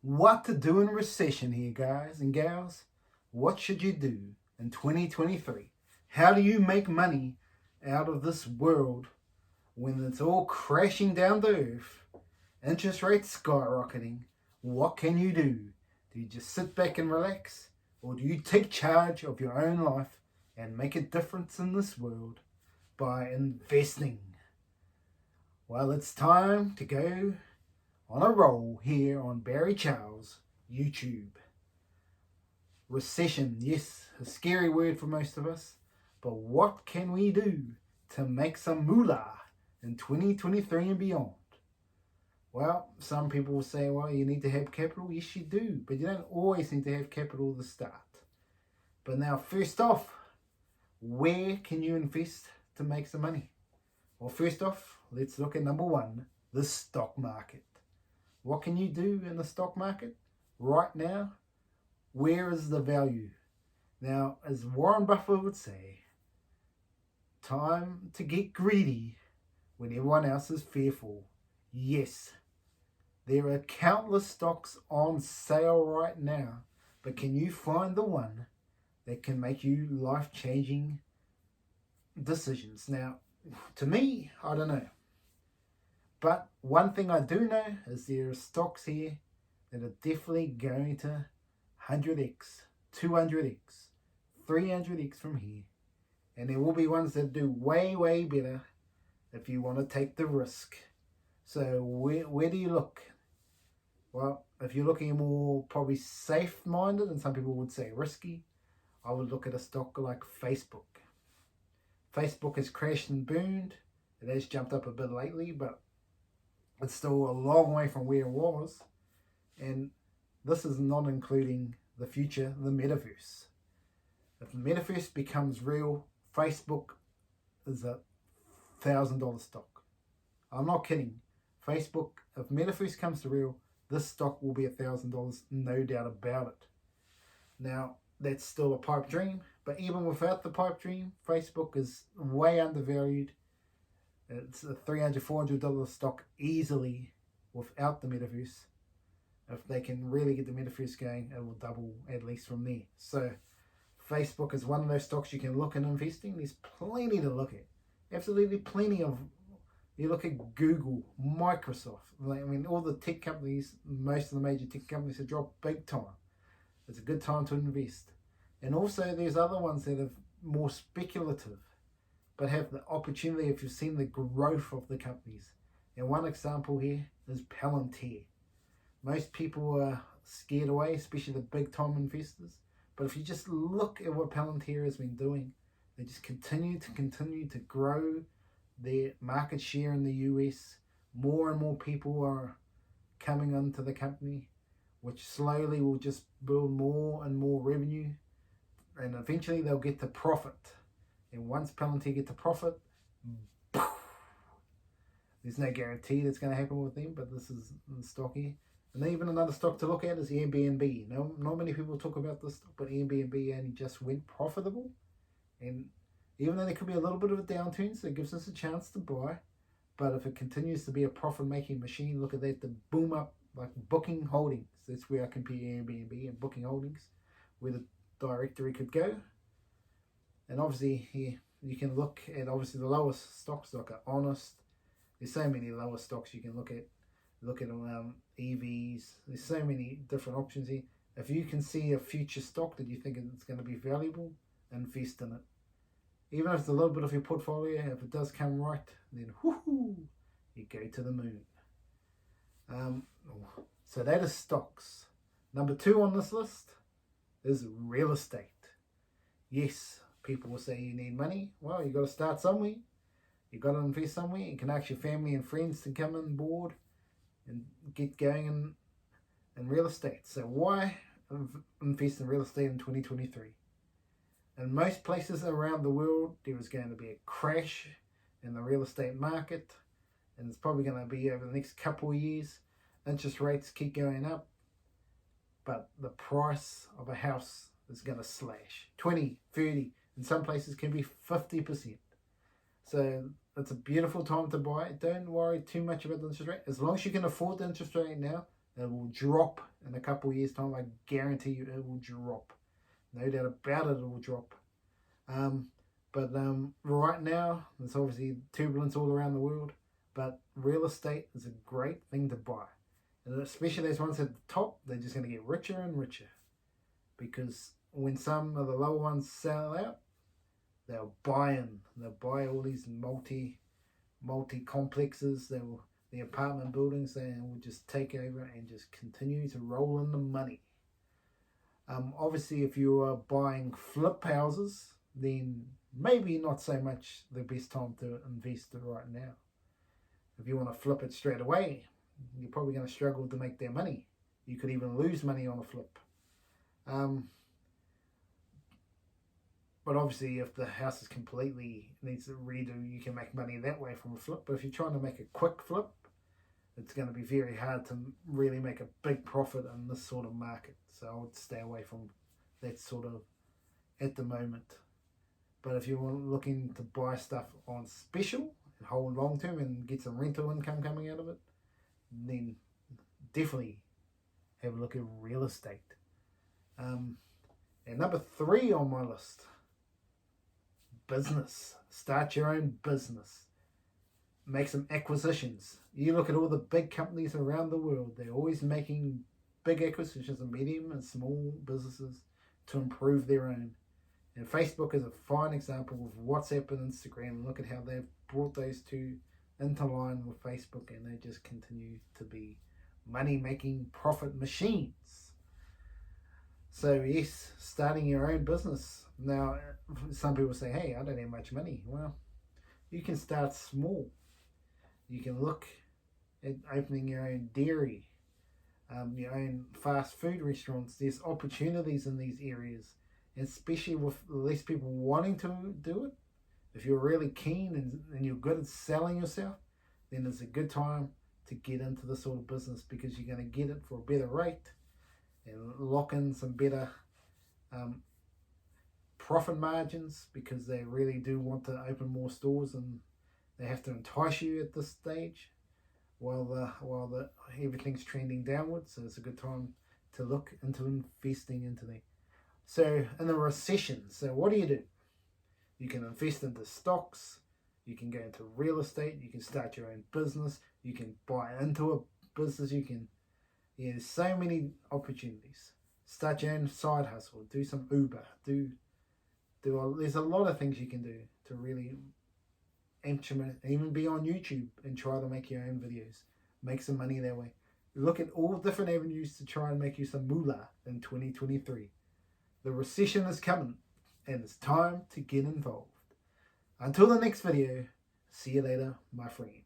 What to do in recession here, guys and gals? What should you do in 2023? How do you make money out of this world when it's all crashing down to earth? Interest rates skyrocketing. What can you do? Do you just sit back and relax? Or do you take charge of your own life and make a difference in this world by investing? Well, it's time to go on a roll here on Barry Charles YouTube. Recession, yes, a scary word for most of us, but what can we do to make some moolah in 2023 and beyond? Well, some people will say, well, you need to have capital. Yes, you do, but you don't always need to have capital to start. But now, first off, where can you invest to make some money? Well, first off, let's look at number one, the stock market. What can you do in the stock market right now? Where is the value? Now, as Warren Buffett would say, time to get greedy when everyone else is fearful. Yes, there are countless stocks on sale right now, but can you find the one that can make you life-changing decisions? Now, to me, I don't know. But one thing I do know is there are stocks here that are definitely going to 100x, 200x, 300x from here. And there will be ones that do way, way better if you want to take the risk. So where do you look? Well, if you're looking more probably safe-minded, and some people would say risky, I would look at a stock like Facebook. Facebook has crashed and burned. It has jumped up a bit lately, but it's still a long way from where it was. And this is not including the future, the metaverse. If the metaverse becomes real, Facebook is a $1,000 stock. I'm not kidding. Facebook, if metaverse comes to real, this stock will be $1,000, no doubt about it. Now, that's still a pipe dream, but even without the pipe dream, Facebook is way undervalued. It's a $300, $400 stock easily without the metaverse. If they can really get the metaverse going, it will double at least from there. So Facebook is one of those stocks you can look at investing. There's plenty to look at. Absolutely plenty of. You look at Google, Microsoft. I mean, all the tech companies, most of the major tech companies have dropped big time. It's a good time to invest. And also there's other ones that are more speculative, but have the opportunity if you've seen the growth of the companies. And one example here is Palantir. Most people are scared away, especially the big time investors. But if you just look at what Palantir has been doing, they just continue to grow their market share in the US. More and more people are coming into the company, which slowly will just build more and more revenue. And eventually they'll get to profit. And once Palantir get to profit, there's no guarantee that's going to happen with them, but this is the stock here. And even another stock to look at is Airbnb. Now, not many people talk about this stock, but Airbnb only just went profitable. And even though there could be a little bit of a downturn, so it gives us a chance to buy. But if it continues to be a profit-making machine, look at that, the boom up, like Booking Holdings. That's where I compare Airbnb and Booking Holdings, where the directory could go. And obviously here you can look at obviously the lowest stocks like Honest. There's so many lower stocks you can look at. Look at EVs. There's so many different options here. If you can see a future stock that you think it's going to be valuable, invest in it. Even if it's a little bit of your portfolio, if it does come right, then whoo, you go to the moon. So that is stocks. Number 2 on this list is real estate. Yes, people will say you need money. Well, you got to start somewhere. You got to invest somewhere. You can ask your family and friends to come on board and get going in real estate. So why invest in real estate in 2023? In most places around the world, there is going to be a crash in the real estate market, and it's probably going to be over the next couple of years. Interest rates keep going up, but the price of a house is going to slash 20, 30, in some places can be 50%. So it's a beautiful time to buy. Don't worry too much about the interest rate. As long as you can afford the interest rate now, it will drop in a couple of years' time, I guarantee you it will drop. No doubt about it, it will drop. But right now, there's obviously turbulence all around the world, but real estate is a great thing to buy. And especially those ones at the top, they're just going to get richer and richer. Because when some of the lower ones sell out, they'll buy in. They'll buy all these multi complexes. The apartment buildings, they will just take over and just continue to roll in the money. Obviously, if you are buying flip houses, then maybe not so much the best time to invest right now. If you want to flip it straight away, you're probably going to struggle to make that money. You could even lose money on a flip. But obviously, if the house is completely needs to redo, you can make money that way from a flip. But if you're trying to make a quick flip, it's going to be very hard to really make a big profit in this sort of market. So I would stay away from that sort of at the moment. But if you're looking to buy stuff on special and hold long term and get some rental income coming out of it, then definitely have a look at real estate. And number 3 on my list, business. Start your own business. Make some acquisitions. You look at all the big companies around the world, they're always making big acquisitions of medium and small businesses to improve their own. And Facebook is a fine example of WhatsApp and Instagram. Look at how they've brought those two into line with Facebook, and they just continue to be money-making profit machines. So yes, starting your own business. Now, some people say, hey, I don't have much money. Well, you can start small. You can look at opening your own dairy, your own fast food restaurants. There's opportunities in these areas, and especially with less people wanting to do it. If you're really keen and you're good at selling yourself, then it's a good time to get into this sort of business, because you're going to get it for a better rate and lock in some better profit margins, because they really do want to open more stores, and they have to entice you at this stage while everything's trending downwards. So it's a good time to look into investing into them. So in the recession, so what do? You can invest into stocks, you can go into real estate, you can start your own business, you can buy into a business, there's so many opportunities. Start your own side hustle, do some Uber, there's a lot of things you can do to really even be on YouTube and try to make your own videos, make some money that way. Look at all different avenues to try and make you some moolah in 2023. The recession is coming, and it's time to get involved. Until the next video, see you later, my friends.